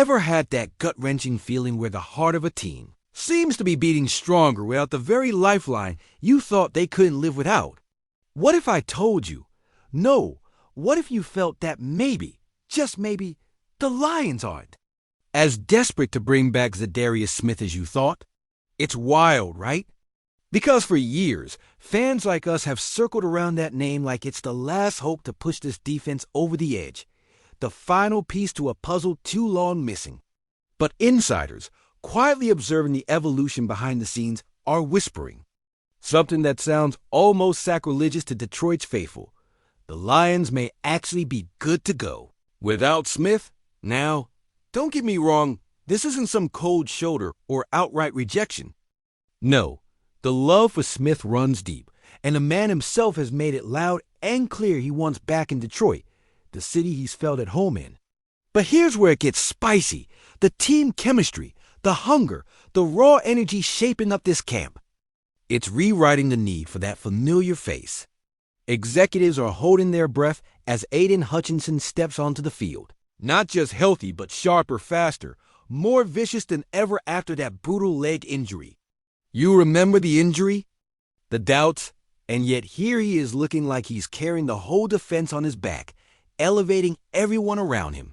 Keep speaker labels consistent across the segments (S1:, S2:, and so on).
S1: Ever had that gut-wrenching feeling where the heart of a team seems to be beating stronger without the very lifeline you thought they couldn't live without? What if I told you? No, what if you felt that maybe, just maybe, the Lions aren't as desperate to bring back Zadarius Smith as you thought? It's wild, right? Because for years, fans like us have circled around that name like it's the last hope to push this defense over the edge, the final piece to a puzzle too long missing. But insiders, quietly observing the evolution behind the scenes, are whispering something that sounds almost sacrilegious to Detroit's faithful. The Lions may actually be good to go without Smith. Now, don't get me wrong, this isn't some cold shoulder or outright rejection. No, the love for Smith runs deep, and the man himself has made it loud and clear he wants back in Detroit, the city he's felt at home in. But here's where it gets spicy: the team chemistry, the hunger, the raw energy shaping up this camp. It's rewriting the need for that familiar face. Executives are holding their breath as Aiden Hutchinson steps onto the field. Not just healthy, but sharper, faster, more vicious than ever after that brutal leg injury. You remember the injury? The doubts? And yet here he is looking like he's carrying the whole defense on his back, elevating everyone around him.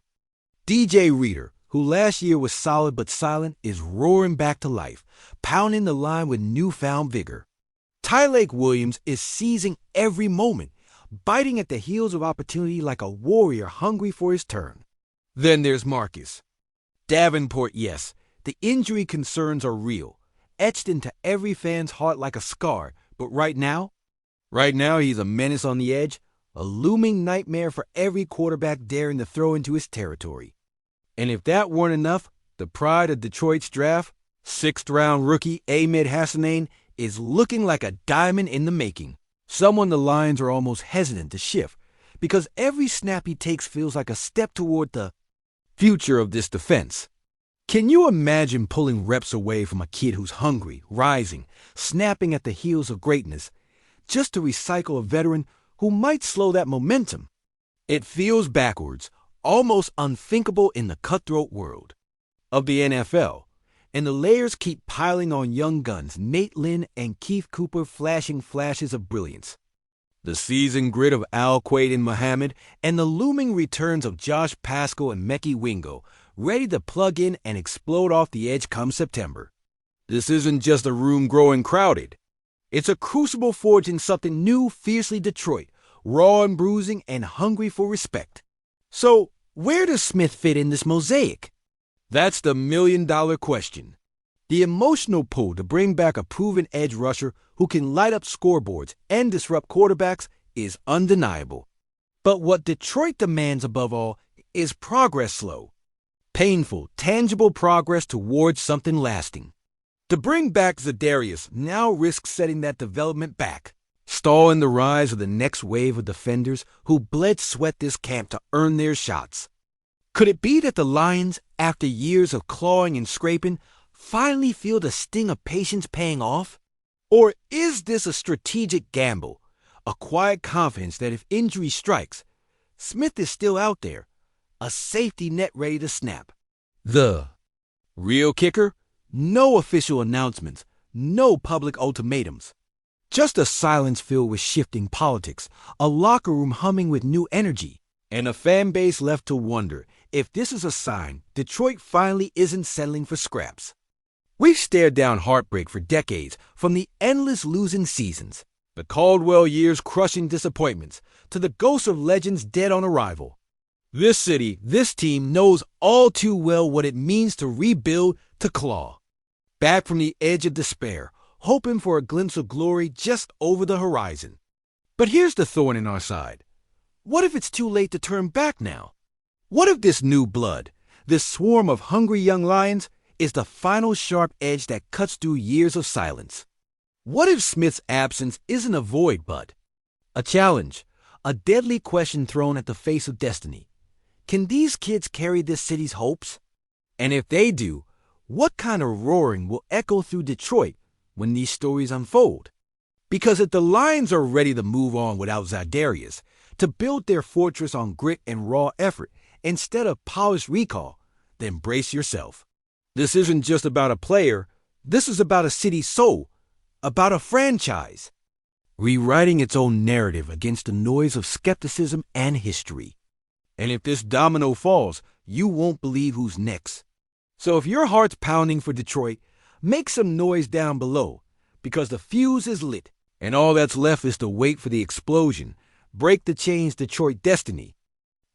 S1: DJ Reader, who last year was solid but silent, is roaring back to life, pounding the line with newfound vigor. Tyleik Williams is seizing every moment, biting at the heels of opportunity like a warrior hungry for his turn. Then there's Marcus Davenport. Yes, the injury concerns are real, etched into every fan's heart like a scar, but right now he's a menace on the edge, a looming nightmare for every quarterback daring to throw into his territory. And if that weren't enough, the pride of Detroit's draft, 6th-round rookie Ahmed Hassanein, is looking like a diamond in the making. Someone the Lions are almost hesitant to shift, because every snap he takes feels like a step toward the future of this defense. Can you imagine pulling reps away from a kid who's hungry, rising, snapping at the heels of greatness, just to recycle a veteran who might slow that momentum? It feels backwards, almost unthinkable in the cutthroat world of the NFL. And the layers keep piling on young guns, Nate Lynn and Keith Cooper flashing flashes of brilliance. The seasoned grit of Al Quaid and Muhammad, and the looming returns of Josh Paschal and Mekhi Wingo, ready to plug in and explode off the edge come September. This isn't just a room growing crowded. It's a crucible forging something new, fiercely Detroit, raw and bruising and hungry for respect. So, where does Smith fit in this mosaic? That's the million-dollar question. The emotional pull to bring back a proven edge rusher who can light up scoreboards and disrupt quarterbacks is undeniable. But what Detroit demands above all is progress slow. Painful, tangible progress towards something lasting. To bring back Zadarius now risks setting that development back, stalling the rise of the next wave of defenders who bled sweat this camp to earn their shots. Could it be that the Lions, after years of clawing and scraping, finally feel the sting of patience paying off? Or is this a strategic gamble, a quiet confidence that if injury strikes, Smith is still out there, a safety net ready to snap? The real kicker? No official announcements, no public ultimatums. Just a silence filled with shifting politics, a locker room humming with new energy, and a fan base left to wonder if this is a sign Detroit finally isn't settling for scraps. We've stared down heartbreak for decades, from the endless losing seasons, the Caldwell years crushing disappointments, to the ghosts of legends dead on arrival. This city, this team knows all too well what it means to rebuild, to claw. Back from the edge of despair, hoping for a glimpse of glory just over the horizon. But here's the thorn in our side. What if it's too late to turn back now? What if this new blood, this swarm of hungry young lions, is the final sharp edge that cuts through years of silence? What if Smith's absence isn't a void but a challenge, a deadly question thrown at the face of destiny? Can these kids carry this city's hopes? And if they do, what kind of roaring will echo through Detroit when these stories unfold? Because if the Lions are ready to move on without Zadarius, to build their fortress on grit and raw effort instead of polished recall, then brace yourself. This isn't just about a player. This is about a city's soul, about a franchise, rewriting its own narrative against the noise of skepticism and history. And if this domino falls, you won't believe who's next. So if your heart's pounding for Detroit, make some noise down below, because the fuse is lit, and all that's left is to wait for the explosion, break the chains Detroit destiny.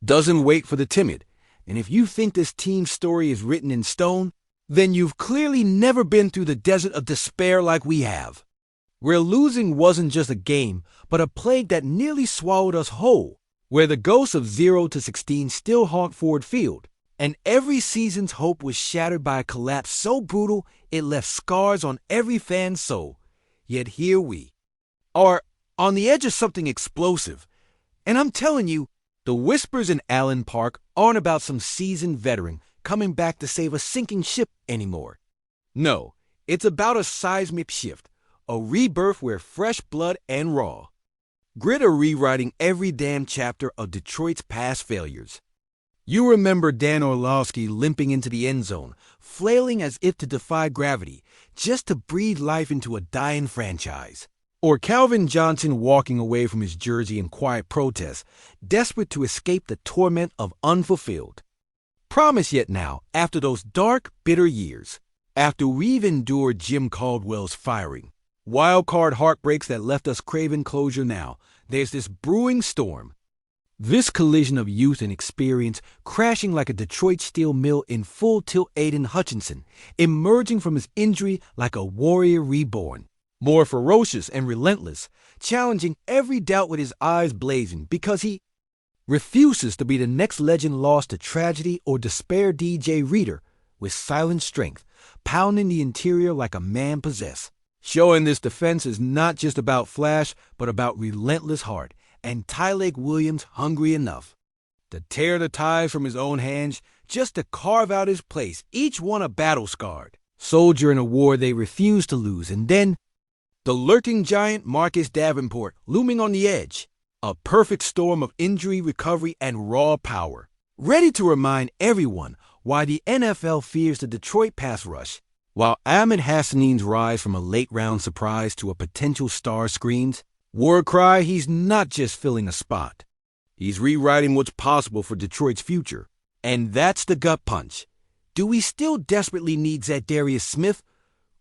S1: Doesn't wait for the timid. And if you think this team's story is written in stone, then you've clearly never been through the desert of despair like we have, where losing wasn't just a game, but a plague that nearly swallowed us whole, where the ghosts of 0 to 16 still haunt Ford Field, and every season's hope was shattered by a collapse so brutal it left scars on every fan's soul. Yet here we are on the edge of something explosive. And I'm telling you, the whispers in Allen Park aren't about some seasoned veteran coming back to save a sinking ship anymore. No, it's about a seismic shift, a rebirth where fresh blood and raw grit are rewriting every damn chapter of Detroit's past failures. You remember Dan Orlovsky limping into the end zone, flailing as if to defy gravity, just to breathe life into a dying franchise. Or Calvin Johnson walking away from his jersey in quiet protest, desperate to escape the torment of unfulfilled promise. Yet now, after those dark, bitter years, after we've endured Jim Caldwell's firing, wildcard heartbreaks that left us craving closure, now there's this brewing storm. This collision of youth and experience crashing like a Detroit steel mill in full tilt. Aiden Hutchinson emerging from his injury like a warrior reborn, more ferocious and relentless, challenging every doubt with his eyes blazing because he refuses to be the next legend lost to tragedy or despair. DJ Reader with silent strength, pounding the interior like a man possessed, showing this defense is not just about flash but about relentless heart. And Tyleik Williams hungry enough to tear the ties from his own hands just to carve out his place, each one a battle-scarred soldier in a war they refuse to lose. And then the lurking giant Marcus Davenport looming on the edge, a perfect storm of injury, recovery, and raw power, ready to remind everyone why the NFL fears the Detroit pass rush. While Ahmed Hassanin's rise from a late-round surprise to a potential star screams, war cry, he's not just filling a spot. He's rewriting what's possible for Detroit's future. And that's the gut punch. Do we still desperately need Zadarius Smith?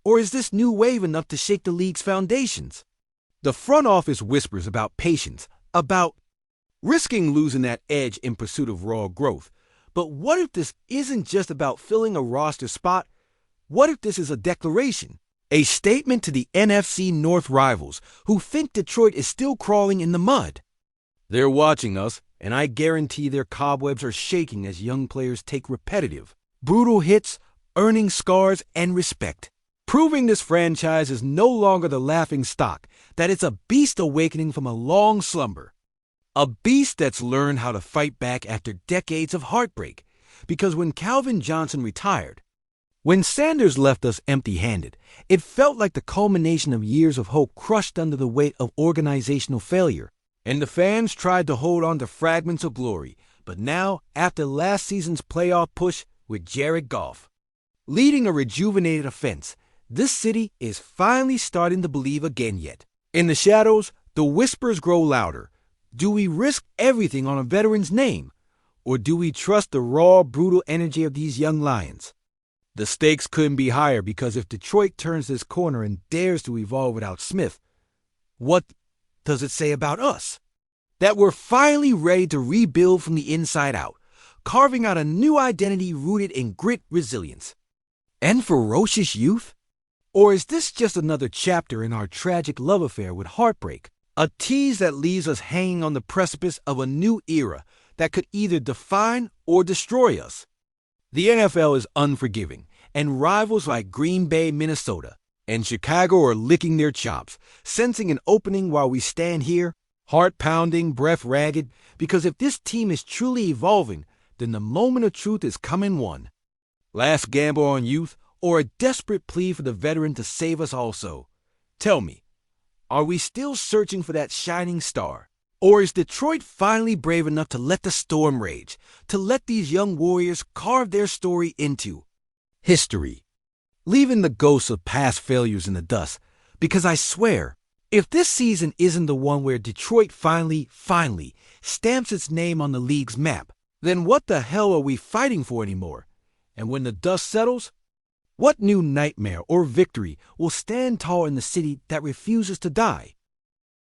S1: Or is this new wave enough to shake the league's foundations? The front office whispers about patience, about risking losing that edge in pursuit of raw growth. But what if this isn't just about filling a roster spot? What if this is a declaration? A statement to the NFC North rivals who think Detroit is still crawling in the mud. They're watching us, and I guarantee their cobwebs are shaking as young players take repetitive, brutal hits, earning scars and respect, proving this franchise is no longer the laughing stock, that it's a beast awakening from a long slumber. A beast that's learned how to fight back after decades of heartbreak. Because when Calvin Johnson retired, when Sanders left us empty-handed, it felt like the culmination of years of hope crushed under the weight of organizational failure, and the fans tried to hold on to fragments of glory. But now, after last season's playoff push with Jared Goff leading a rejuvenated offense, this city is finally starting to believe again. Yet in the shadows, the whispers grow louder. Do we risk everything on a veteran's name? Or do we trust the raw, brutal energy of these young lions? The stakes couldn't be higher, because if Detroit turns this corner and dares to evolve without Smith, what does it say about us? That we're finally ready to rebuild from the inside out, carving out a new identity rooted in grit, resilience, and ferocious youth? Or is this just another chapter in our tragic love affair with heartbreak, a tease that leaves us hanging on the precipice of a new era that could either define or destroy us? The NFL is unforgiving, and rivals like Green Bay, Minnesota, and Chicago are licking their chops, sensing an opening while we stand here, heart-pounding, breath ragged, because if this team is truly evolving, then the moment of truth is coming. One last gamble on youth, or a desperate plea for the veteran to save us also. Tell me, are we still searching for that shining star? Or is Detroit finally brave enough to let the storm rage, to let these young warriors carve their story into history, leaving the ghosts of past failures in the dust? Because I swear, if this season isn't the one where Detroit finally stamps its name on the league's map, then what the hell are we fighting for anymore? And when the dust settles, what new nightmare or victory will stand tall in the city that refuses to die?